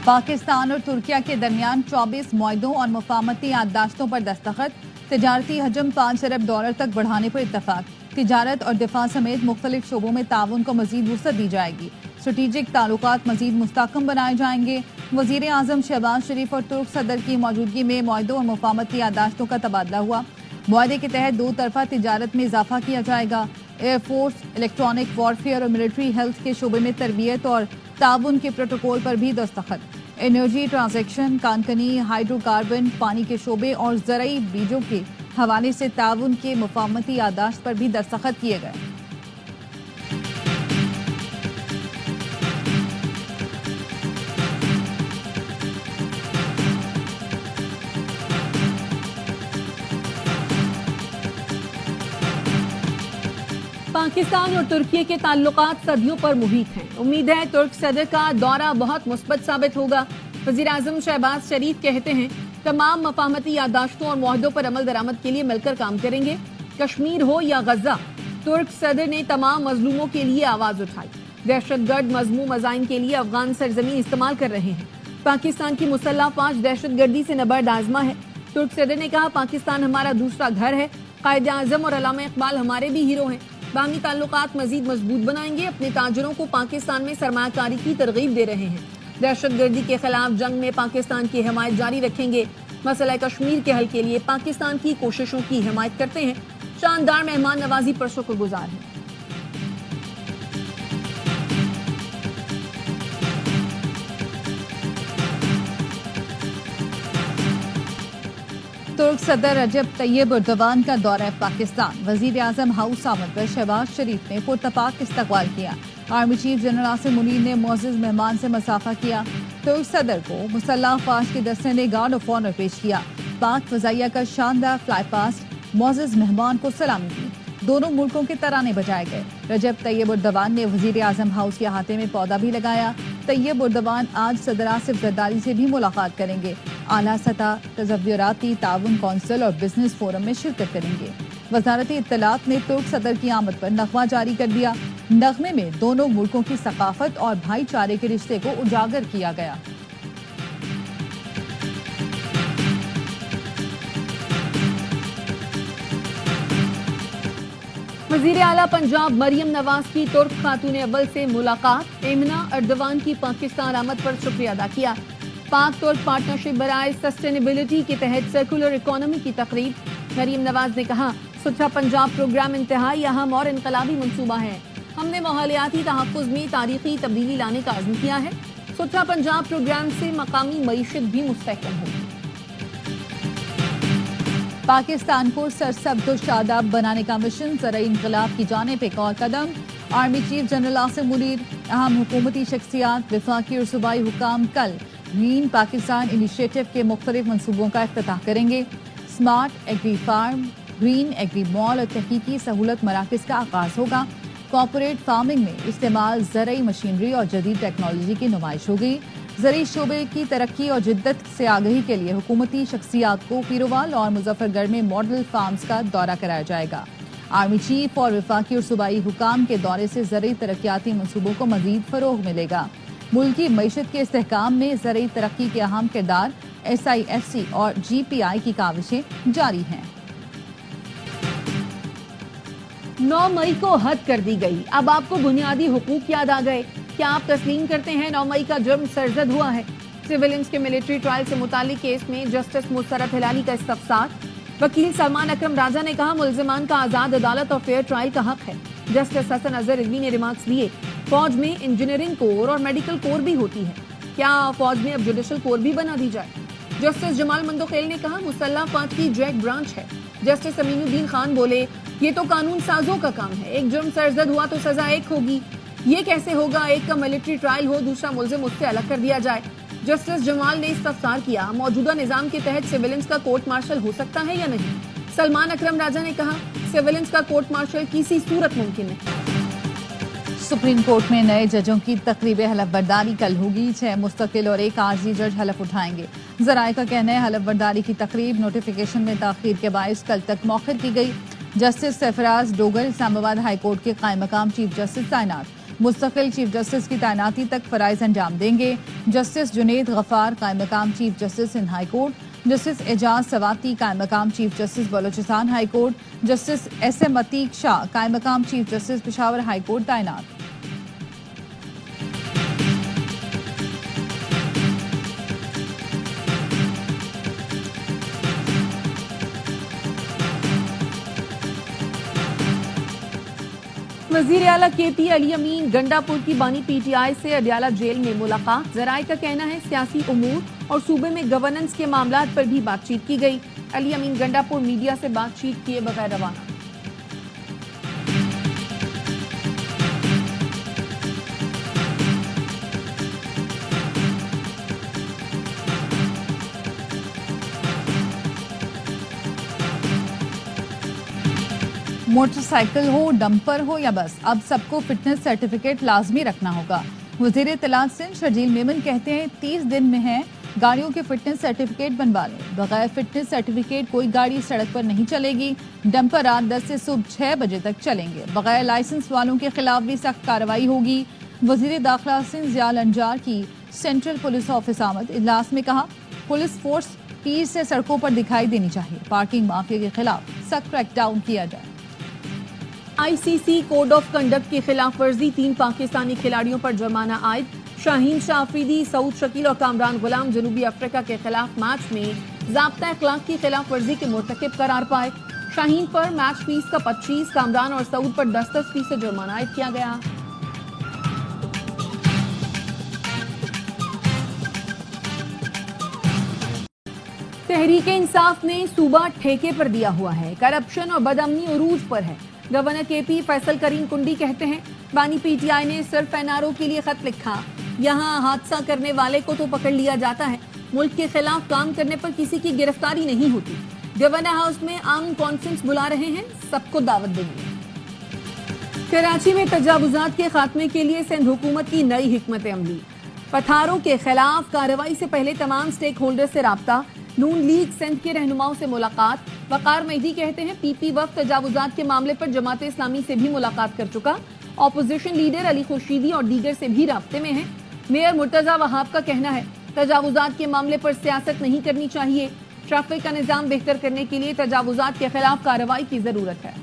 पाकिस्तान और तुर्किया के दरमियान 24 मुआहदों और मुफाहमती याददाश्तों पर दस्तखत। तिजारती हजम $5 अरब तक बढ़ाने पर इत्तफाक। तिजारत और दिफा समेत मुख्तलिफ शोबों में ताउन को मजीद वुसअत दी जाएगी। स्ट्रेटेजिक ताल्लुकात मजीद मुस्तहकम बनाए जाएंगे। वजीर आजम शहबाज शरीफ और तुर्क सदर की मौजूदगी में मुआहदों और मुफाहमती याददाश्तों का तबादला हुआ। मुआहदे के तहत दो तरफा तिजारत में इजाफा किया जाएगा। एयरफोर्स, इलेक्ट्रॉनिक वॉरफेयर और मिलिट्री हेल्थ के शोबे में तरबियत और ताउन के प्रोटोकॉल पर भी दस्तखत। एनर्जी ट्रांजैक्शन, कानकनी, हाइड्रोकार्बन, पानी के शोबे और ज़रई बीजों के हवाले से ताउन के मुफाहमती याददाश्त पर भी दस्तखत किए गए। पाकिस्तान और तुर्की के ताल्लुकात सदियों पर मुहित हैं। उम्मीद है तुर्क सदर का दौरा बहुत मुस्बत साबित होगा। वज़ीर आज़म शहबाज शरीफ कहते हैं तमाम मफाहमती याददाश्तों और मुआहदों पर अमल दरामद के लिए मिलकर काम करेंगे। कश्मीर हो या गजा, तुर्क सदर ने तमाम मजलूमों के लिए आवाज उठाई। दहशतगर्द मजमूम अजाइन के लिए अफगान सरजमीन इस्तेमाल कर रहे हैं। पाकिस्तान की मुसल्लह फौज दहशतगर्दी से नबर्द आजमा है। तुर्क सदर ने कहा पाकिस्तान हमारा दूसरा घर है। कायदे आज़म और अल्लामा इकबाल हमारे भी हीरो हैं। बाहमी ताल्लुकात मजीद मजबूत बनाएंगे। अपने ताजरों को पाकिस्तान में सरमायाकारी की तरगीब दे रहे हैं। दहशतगर्दी के खिलाफ जंग में पाकिस्तान की हिमायत जारी रखेंगे। मसला कश्मीर के हल के लिए पाकिस्तान की कोशिशों की हिमायत करते हैं। शानदार मेहमान नवाजी पर शुक्रगुजार हैं। तुर्क सदर रजब तैयब एर्दोगान का दौरा पाकिस्तान। वजीर आजम हाउस आमद पर शहबाज शरीफ ने पुरतपाक इस्तकबाल किया। Army chief general Asim Munir ने मोअज़्ज़ज़ मेहमान से मुसाफा किया। तुर्क सदर को मुसल्लह अफवाज के दस्ते ने गार्ड ऑफ ऑनर पेश किया। पाक फजाइया का शानदार फ्लाई पास्ट मोअज़्ज़ज़ मेहमान को सलामी दी। दोनों मुल्कों के तराने बजाए गए। रजब तैयब एर्दोगान ने वजीर आजम हाउस के अहाते में पौधा भी लगाया। तैयब एर्दोगान आज सदर आसिफ जरदारी से भी मुलाकात करेंगे। आला सतह तज़व्वुराती ताउन कौंसिल और बिजनेस फोरम में शिरकत करेंगे। वजारती इत्तलात ने तुर्क सदर की आमद पर नगमा जारी कर दिया। नगमे में दोनों मुल्कों की सकाफत और भाईचारे के रिश्ते को उजागर किया गया। वज़ीर आला पंजाब मरियम नवाज की तुर्क खातून अव्वल से मुलाकात। एमना एर्दोगान की पाकिस्तान आमद पर शुक्रिया अदा किया। पाक तुर्क पार्टनरशिप बराए सस्टेनेबिलिटी के तहत सर्कुलर इकोनॉमी की तकरीब। मरियम नवाज ने कहा स्वच्छ पंजाब प्रोग्राम इंतहाई अहम और इनकलाबी मंसूबा है। हमने माहौलियाती तहफ़्फ़ुज़ में तारीखी तब्दीली लाने का अज़्म किया है। स्वच्छ पंजाब प्रोग्राम से मकामी मईशत भी मुस्तहकम होगी। पाकिस्तान को सरसब्ज़ और शादाब बनाने का मिशन ज़राई इनकलाब की जानिब एक और कदम। Army chief general Asim Munir, अहम हुकूमती शख्सियात, वफाकी और सूबाई हुकाम कल ग्रीन पाकिस्तान इनिशिएटिव के मुख्तलिफ मनसूबों का इफ्तिताह करेंगे। Smart agri farm, green agri mall और तहकीकी सहूलत मराकज़ का आगाज़ होगा। कॉर्पोरेट फार्मिंग में इस्तेमाल ज़रई मशीनरी और जदीद टेक्नोलॉजी की नुमाइश होगी। ज़रई शोबे की तरक्की और जिद्दत से आगही के लिए हुकूमती शख्सियात को पीरोवाल और मुजफ्फरगढ़ में मॉडल फार्म्स का दौरा कराया जाएगा। आर्मी चीफ और वफाकी और सूबाई हुकाम के दौरे से ज़रई तरक्याती मनसूबों को मज़ीद फ़रोग़ मिलेगा। मुल्की मईशत के इस्तेहकाम में ज़रई तरक्की के अहम किरदार SIFC और GPI की काविशें जारी हैं। 9 मई को हद कर दी गई। अब आपको बुनियादी हुकूक याद आ गए। क्या आप तस्लीम करते हैं 9 मई का जुर्म सरजद हुआ है? सिविलियंस के मिलिट्री ट्रायल से मुतालिक केस में जस्टिस मुसरत हिलाली का इस्तफसार। वकील सलमान अकरम राजा ने कहा मुल्जिमान का आजाद अदालत और फेयर ट्रायल का हक है। जस्टिस हसन अजहर रिजवी ने रिमार्क्स दिए फौज में इंजीनियरिंग कोर और मेडिकल कोर भी होती है, क्या फौज में अब जुडिशल कोर भी बना दी जाए? जस्टिस जमाल मंदोखेल ने कहा मुसल्लह फौज की जैक ब्रांच है। जस्टिस अमीनुद्दीन खान बोले ये तो कानून साजों का काम है, एक जुर्म सरजद हुआ तो सजा एक होगी, ये कैसे होगा एक का मिलिट्री ट्रायल हो दूसरा मुल्जिम उससे अलग कर दिया जाए? जस्टिस जमाल ने इस्तफसार किया मौजूदा निजाम के तहत सिविलियंस का कोर्ट मार्शल हो सकता है या नहीं? सलमान अकरम राजा ने कहा सिविलियंस का कोर्ट मार्शल किसी सूरत मुमकिन है। सुप्रीम कोर्ट में नए जजों की तकरीब हलफ बर्दारी कल होगी। 6 मुस्तकिल और 1 आर्जी जज हलफ उठाएंगे। ज़राए का कहना है हलफ बर्दारी की तकरीब नोटिफिकेशन में ताखीर के बायस कल तक मौखर की गई। Justice Sarfaraz Dogar Islamabad high court के कायम मकाम चीफ जस्टिस तैनात। मुस्तकिल चीफ जस्टिस की तैनाती तक फराइज अंजाम देंगे। जस्टिस जुनेद गफार कायम मकाम चीफ जस्टिस इन high court, justice Ejaz Swati कायम मकाम chief justice Balochistan high court, justice SM Atiq Shah कायम मकाम chief justice Peshawar high court तैनात। वजीर आला KP अली अमीन गंडापुर की बानी PTI से अडयाला जेल में मुलाकात। जराये का कहना है सियासी उमूर और सूबे में गवर्नेंस के मामलात पर भी बातचीत की गई। अली अमीन गंडापुर मीडिया से बातचीत किए बगैर रवाना। मोटरसाइकिल हो, डंपर हो या बस, अब सबको फिटनेस सर्टिफिकेट लाजमी रखना होगा। वजीर इत्तलात सिंध शर्जील मेमन कहते हैं 30 दिन में है गाड़ियों के फिटनेस सर्टिफिकेट बनवा लें। बगैर फिटनेस सर्टिफिकेट कोई गाड़ी सड़क पर नहीं चलेगी। डंपर रात 10 से सुबह 6 बजे तक चलेंगे। बगैर लाइसेंस वालों के खिलाफ भी सख्त कार्रवाई होगी। वजीर दाखिला सिंध ज़ियाल अंजार की सेंट्रल पुलिस ऑफिस आमद इजलास में कहा, पुलिस फोर्स पीर से सड़कों पर दिखाई देनी चाहिए। पार्किंग माफिया के खिलाफ सख्त क्रैकडाउन किया जाए। ICC कोड ऑफ कंडक्ट की खिलाफ वर्जी 3 पाकिस्तानी खिलाड़ियों पर जुर्माना आयद। शाहीन शाह अफरीदी, सऊद शकील और कामरान गुलाम जनूबी अफ्रीका के खिलाफ मैच में ज़ाब्ता अखलाक की खिलाफ वर्जी के मुर्तकिब करार पाए। शाहीन पर मैच फीस का 25, कामरान और सऊद पर 10 फीसद जुर्माना आयद किया गया। तहरीक इंसाफ ने सूबा ठेके पर दिया हुआ है। करप्शन और बदअमनी उरूज पर है। गवर्नर KP फैसल करीम कुंडी कहते हैं, बानी PTI ने सिर्फ NRO के लिए खत लिखा। यहाँ हादसा करने वाले को तो पकड़ लिया जाता है, मुल्क के खिलाफ काम करने पर किसी की गिरफ्तारी नहीं होती। गवर्नर हाउस में आम कॉन्फ्रेंस बुला रहे हैं, सबको दावत देंगे। कराची में तजावुजात के खात्मे के लिए सिंध हुकूमत की नई हिकमत अमली। पथारों के खिलाफ कार्रवाई से पहले तमाम स्टेक होल्डर से राब्ता। नून लीग सिंध के रहनुमाओं से मुलाकात। वकार मेहदी कहते हैं PP वक्त तजावुजात के मामले पर जमात इस्लामी से भी मुलाकात कर चुका। ऑपोजिशन लीडर अली खुर्शीदी और दीगर से भी राब्ते में है। मेयर मुर्तजा वहाब का कहना है, तजावुजात के मामले पर सियासत नहीं करनी चाहिए। ट्रैफिक का निजाम बेहतर करने के लिए तजावुजात के खिलाफ कार्रवाई की जरूरत है।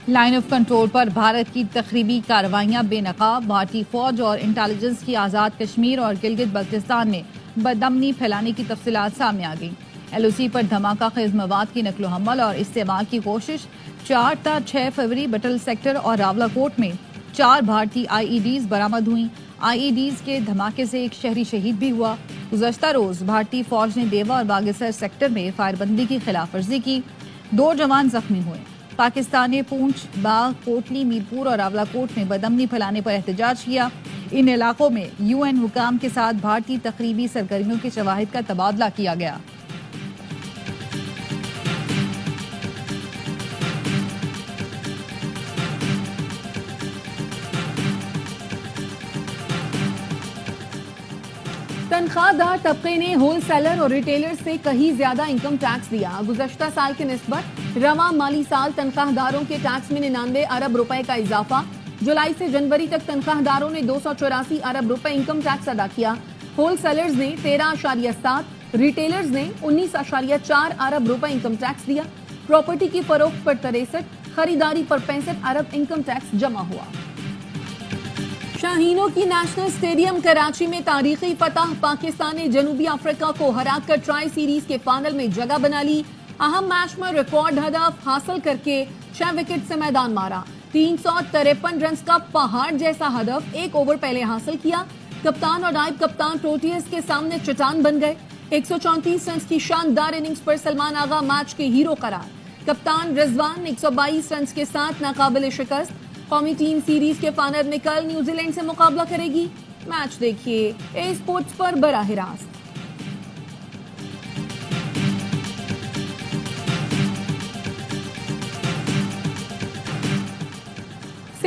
लाइन ऑफ कंट्रोल पर भारत की तखरीबी कार्रवाइयां बेनकाब। भारतीय फौज और इंटेलिजेंस की आज़ाद कश्मीर और गिलगित बल्तिस्तान में बदअमनी फैलाने की तफसीलात सामने आ गई। LOC पर धमाका खेज मवाद की नकलो हमल और इस्तेमाल की कोशिश। 4 ta 6 फरवरी बटल सेक्टर और रावलाकोट में 4 भारतीय IEDs बरामद हुई। IEDs के धमाके से एक शहरी शहीद भी हुआ। गुज़श्ता रोज भारतीय फौज ने देवा और बागेसर सेक्टर में फायरबंदी की खिलाफ वर्जी की। 2 जवान जख्मी हुए। पाकिस्तान ने पूंछ, बाग, कोटली, मीरपुर और रावलाकोट में बदअमनी फैलाने पर एहतजाज किया। इन इलाकों में UN हुकाम के साथ भारतीय तकरीबी सरगर्मियों के शवाहिद का तबादला किया गया। तनख्वाहदार तबके ने होल सेलर और रिटेलर से कहीं ज्यादा इनकम टैक्स दिया। गुज़श्ता साल के निस्बत रवा माली साल तनख्वाहदारों के टैक्स में 99 अरब रुपए का इजाफा। जुलाई से जनवरी तक तनख्वाहदारों ने 284 अरब रुपए इनकम टैक्स अदा किया। होल सेलर्स ने 13.7, रिटेलर्स ने 19.4 अरब रुपए इनकम टैक्स दिया। प्रॉपर्टी की फरोख्त पर 63, खरीदारी पर 65 अरब इनकम टैक्स जमा हुआ। शाहीनों की नेशनल स्टेडियम कराची में तारीखी फतह। पाकिस्तान ने जनूबी अफ्रीका को हराकर ट्राई सीरीज के फाइनल में जगह बना ली। अहम मैच में रिकॉर्ड हदफ हासिल करके 6 विकेट से मैदान मारा। 353 रन का पहाड़ जैसा हदफ 1 ओवर पहले हासिल किया। कप्तान और नायब कप्तान प्रोटियस के सामने चट्टान बन गए। 134 रन की शानदार इनिंग्स पर सलमान आगा मैच के हीरो करार। कप्तान रिजवान 122 रन के साथ नाकाबिल शिकस्त। कौमी टीम सीरीज के फाइनल में कल न्यूजीलैंड से मुकाबला करेगी। मैच देखिए ए स्पोर्ट्स पर बराह रास्त।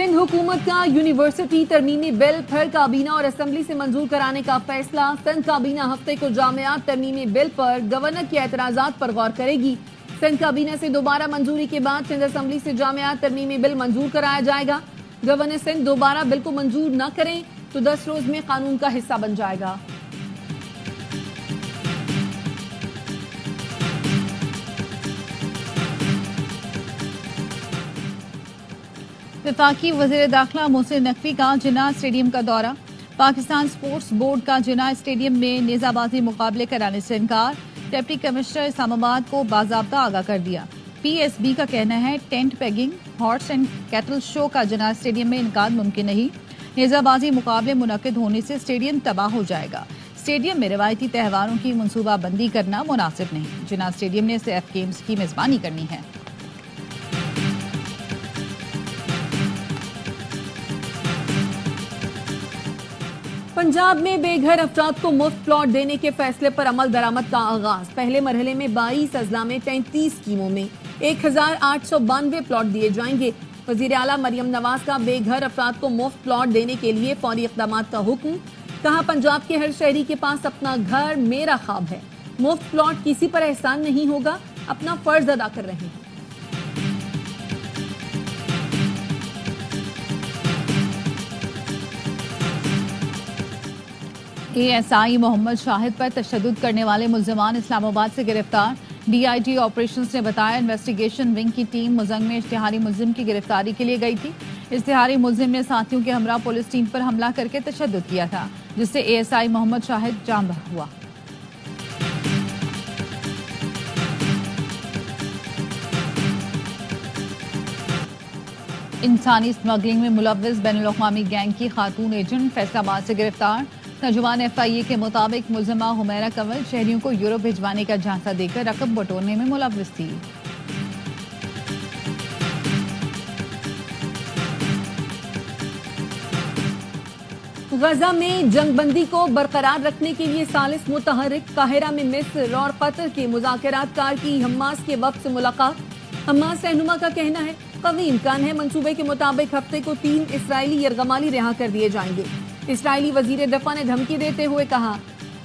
सिंध हुकूमत का यूनिवर्सिटी तरमीमी बिल फिर काबीना और असम्बली से मंजूर कराने का फैसला। सिंध काबीना हफ्ते को जामियात तरमीमी बिल पर गवर्नर के एतराजात पर गौर करेगी। सिंध काबीना से दोबारा मंजूरी के बाद सिंध असम्बली से जामियात तरमीमी बिल मंजूर कराया जाएगा। गवर्नर सिंध दोबारा बिल को मंजूर न करें तो 10 रोज में कानून का हिस्सा बन जाएगा। वफाकी वज़ीर दाखिला मोहसिन नकवी का जिन्ना स्टेडियम का दौरा। पाकिस्तान स्पोर्ट्स बोर्ड का जिन्ना स्टेडियम में नेजाबाजी मुकाबले कराने से इनकार। डिप्टी कमिश्नर इस्लामाबाद को बाज़ाब्ता आगाह कर दिया। PSB का कहना है tent pegging, horse and cattle show का जिन्ना स्टेडियम में इनकार मुमकिन नहीं। नेजाबाजी मुकाबले मुनक्किद होने से स्टेडियम तबाह हो जाएगा। स्टेडियम में रवायती त्यौहारों की मनसूबाबंदी करना मुनासिब नहीं। जिन्ना स्टेडियम ने SAF गेम्स की मेजबानी करनी है। पंजाब में बेघर अफराद को मुफ्त प्लॉट देने के फैसले पर अमल दरामद का आगाज। पहले मरहले में 22 अजला में 33 स्कीमों में 1892 प्लॉट दिए जाएंगे। वजीर आला मरियम नवाज का बेघर अफराद को मुफ्त प्लॉट देने के लिए फौरी इक़दामात का हुक्म। कहा पंजाब के हर शहरी के पास अपना घर मेरा ख्वाब है। मुफ्त प्लॉट किसी पर एहसान नहीं होगा, अपना फर्ज अदा कर रहे हैं। ASI मोहम्मद शाहिद पर तशद्दुद करने वाले मुल्ज़िमान इस्लामाबाद से गिरफ्तार। DIG ऑपरेशंस ने बताया इन्वेस्टिगेशन विंग की टीम मुजंग में इश्तिहारी मुल्जिम की गिरफ्तारी के लिए गई थी। इश्तिहारी मुल्जिम ने साथियों के हमरा पुलिस टीम पर हमला करके तशद्दुद किया था, जिससे ASI मोहम्मद शाहिद जान बहक हुआ। इंसानी स्मगलिंग में मुलव्विस बैनुल-अक़वामी गैंग की खातून एजेंट फैसलाबाद से गिरफ्तार। तर्जुमान FIA के मुताबिक मुल्जिमा हुमैरा कंवल शहरियों को यूरोप भिजवाने का झांसा देकर रकम बटोरने में मुलव्विस थी। गजा में जंगबंदी को बरकरार रखने के लिए सालिस मुतहर्रिक। काहिरा में मिस्र और कतर के मुज़ाकरातकार की हमास के वक्त से मुलाकात। हमास रहनुमा का कहना है कवी इम्कान है मंसूबे के मुताबिक हफ्ते को 3 इसराइली यरगमाली रिहा कर दिए जाएंगे। इसराइली वजीर दफा ने धमकी देते हुए कहा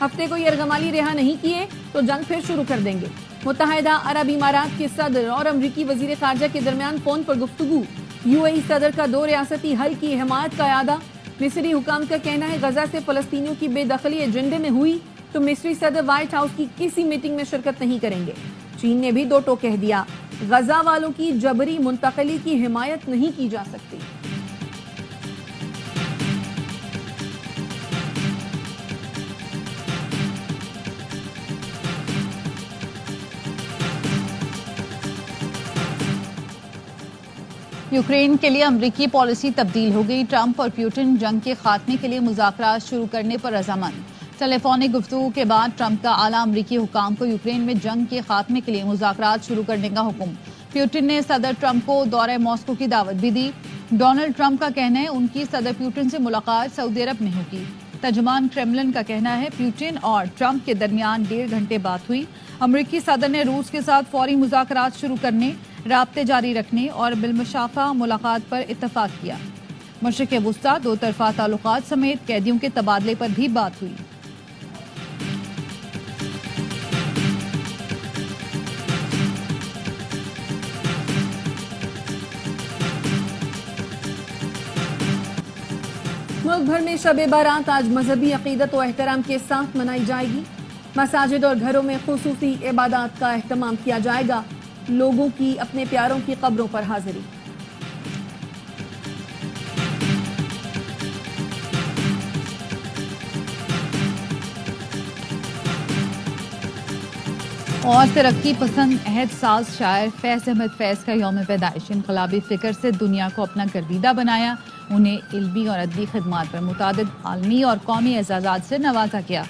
हफ्ते को यरगमाली रिहा नहीं किए तो जंग फिर शुरू कर देंगे। मुत्तहिदा अरब इमारात के सदर और अमरीकी वजीर खारजा के दरमियान फोन पर गुफ्तगू। UAE सदर का 2 रियासती हल की हिमायत का इरादा। मिस्री हुकाम का कहना है गजा से फलस्तीनियों की बेदखली एजेंडे में हुई तो मिस्री सदर व्हाइट हाउस की किसी मीटिंग में शिरकत नहीं करेंगे। चीन ने भी दो टोक कह दिया, गजा वालों की जबरी मुंतकली की हिमायत नहीं की जा सकती। यूक्रेन के लिए अमरीकी पॉलिसी तब्दील हो गई। ट्रंप और पुतिन जंग के खात्मे के लिए मुज़ाकरात शुरू करने पर रज़ामंद। टेलीफोनिक गुफ्तगू के बाद ट्रंप का आला अमरीकी हुकाम को यूक्रेन में जंग के खात्मे के लिए मुज़ाकरात शुरू करने का हुक्म। पुतिन ने सदर ट्रंप को दौरे मॉस्को की दावत भी दी। डोनाल्ड ट्रंप का कहना है उनकी सदर पुतिन से मुलाकात सऊदी अरब में होगी। तर्जुमान क्रेमलिन का कहना है पुतिन और ट्रंप के दरमियान 1.5 घंटे बात हुई। अमरीकी सदर ने रूस के साथ फौरी मुज़ाकरात शुरू करने, राब्ते जारी रखने और बिलमुशाफा मुलाकात पर इत्तफाक किया। मशरिक़ वुस्ता, दो तरफा ताल्लुकात समेत कैदियों के तबादले पर भी बात हुई। मुल्क भर में शब बारात आज मजहबी अकीदत और एहतराम के साथ मनाई जाएगी। मसाजिद और घरों में खुसूसी इबादत का एहतमाम किया जाएगा। लोगों की अपने प्यारों की कब्रों पर हाजिरी। और तरक्की पसंद अहद साज शायर फैज़ अहमद फैज़ का यौम पैदाइश। इनकलाबी फिक्र से दुनिया को अपना गर्दीदा बनाया। उन्हें इल्मी और अदबी खिदमात पर मुतादिद आलमी और कौमी एजाज़ात से नवाजा गया।